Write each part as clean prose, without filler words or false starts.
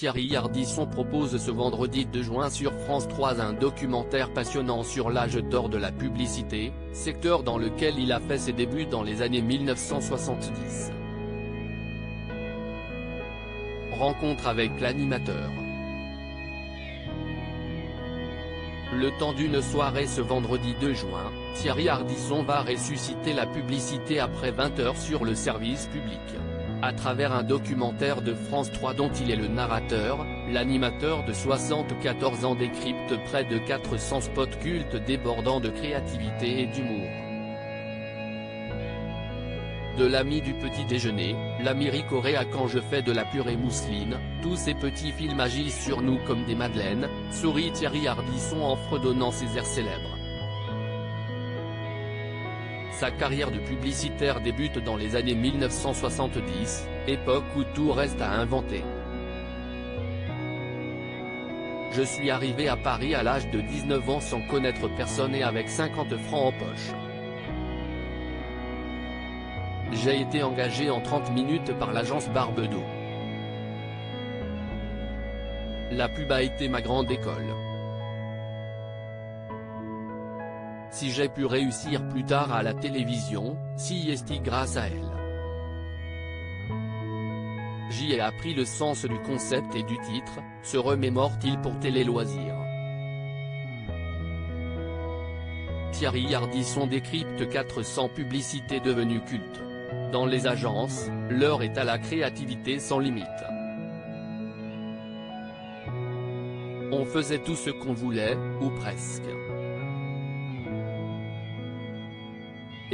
Thierry Ardisson propose ce vendredi 2 juin sur France 3 un documentaire passionnant sur l'âge d'or de la publicité, secteur dans lequel il a fait ses débuts dans les années 1970. Rencontre avec l'animateur. Le temps d'une soirée ce vendredi 2 juin, Thierry Ardisson va ressusciter la publicité après 20 heures sur le service public. À travers un documentaire de France 3 dont il est le narrateur, l'animateur de 74 ans décrypte près de 400 spots cultes débordant de créativité et d'humour. De l'ami du petit déjeuner, l'Amérique à quand je fais de la purée mousseline, tous ces petits films agissent sur nous comme des madeleines, sourit Thierry Ardisson en fredonnant ses airs célèbres. Sa carrière de publicitaire débute dans les années 1970, époque où tout reste à inventer. Je suis arrivé à Paris à l'âge de 19 ans sans connaître personne et avec 50 francs en poche. J'ai été engagé en 30 minutes par l'agence Barbedo. La pub a été ma grande école. Si j'ai pu réussir plus tard à la télévision, c'est grâce à elle. J'y ai appris le sens du concept et du titre, se remémore-t-il pour Télé Loisirs. Thierry Ardisson décrypte 400 publicités devenues cultes. Dans les agences, l'heure est à la créativité sans limite. On faisait tout ce qu'on voulait, ou presque.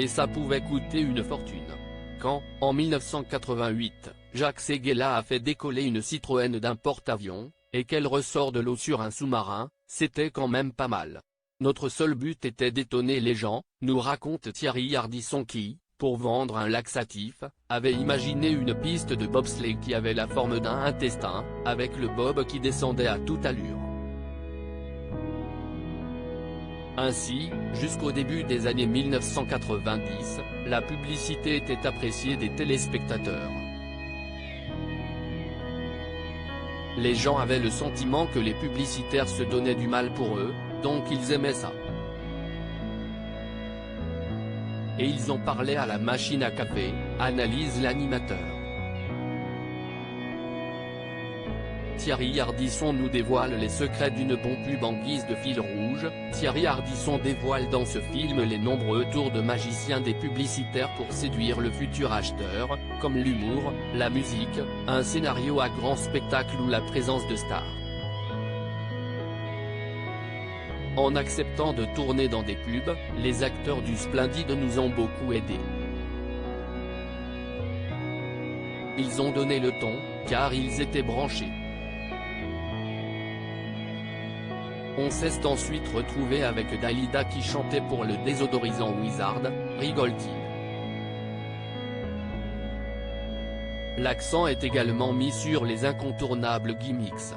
Et ça pouvait coûter une fortune. Quand, en 1988, Jacques Séguéla a fait décoller une Citroën d'un porte-avions, et qu'elle ressort de l'eau sur un sous-marin, c'était quand même pas mal. Notre seul but était d'étonner les gens, nous raconte Thierry Ardisson qui, pour vendre un laxatif, avait imaginé une piste de bobsleigh qui avait la forme d'un intestin, avec le bob qui descendait à toute allure. Ainsi, jusqu'au début des années 1990, la publicité était appréciée des téléspectateurs. Les gens avaient le sentiment que les publicitaires se donnaient du mal pour eux, donc ils aimaient ça. Et ils en parlaient à la machine à café, analyse l'animateur. Thierry Ardisson nous dévoile les secrets d'une bonne pub en guise de fil rouge. Thierry Ardisson dévoile dans ce film les nombreux tours de magicien des publicitaires pour séduire le futur acheteur, comme l'humour, la musique, un scénario à grand spectacle ou la présence de stars. En acceptant de tourner dans des pubs, les acteurs du Splendide nous ont beaucoup aidés. Ils ont donné le ton, car ils étaient branchés. On s'est ensuite retrouvé avec Dalida qui chantait pour le désodorisant Wizard, rigole-t-il. L'accent est également mis sur les incontournables gimmicks.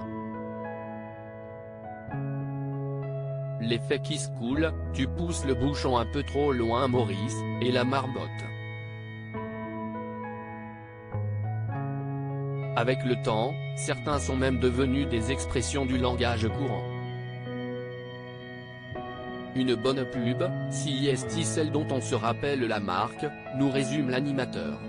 L'effet qui se coule, tu pousses le bouchon un peu trop loin Maurice, et la marmotte. Avec le temps, certains sont même devenus des expressions du langage courant. Une bonne pub, c'est celle dont on se rappelle la marque, nous résume l'animateur.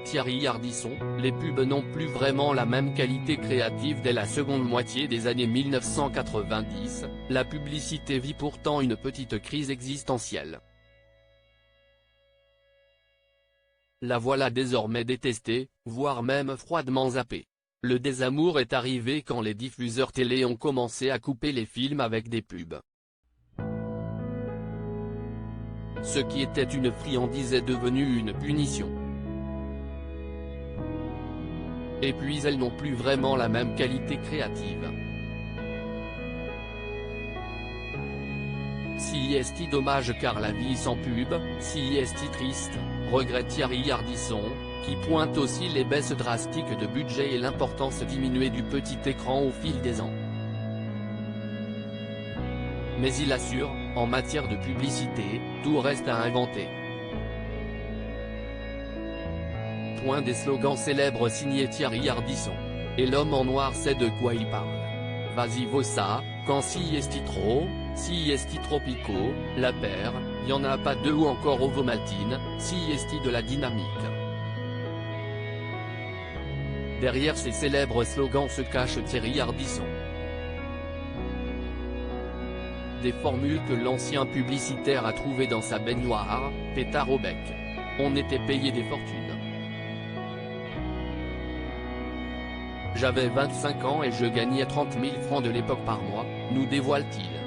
Thierry Ardisson, les pubs n'ont plus vraiment la même qualité créative dès la seconde moitié des années 1990, la publicité vit pourtant une petite crise existentielle. La voilà désormais détestée, voire même froidement zappée. Le désamour est arrivé quand les diffuseurs télé ont commencé à couper les films avec des pubs. Ce qui était une friandise est devenu une punition. Et puis elles n'ont plus vraiment la même qualité créative. C'est dommage car la vie sans pub, c'est triste, regrette Thierry Ardisson, qui pointe aussi les baisses drastiques de budget et l'importance diminuée du petit écran au fil des ans. Mais il assure, en matière de publicité, tout reste à inventer. Des slogans célèbres signés Thierry Ardisson. Et l'homme en noir sait de quoi il parle. Vas-y Vossa, quand si esti trop, si esti tropico, la paire, y en a pas deux ou encore Ovomaltine, si esti de la dynamique. Derrière ces célèbres slogans se cache Thierry Ardisson. Des formules que l'ancien publicitaire a trouvées dans sa baignoire, pétard au bec. On était payé des fortunes. J'avais 25 ans et je gagnais 30 000 francs de l'époque par mois, nous dévoile-t-il.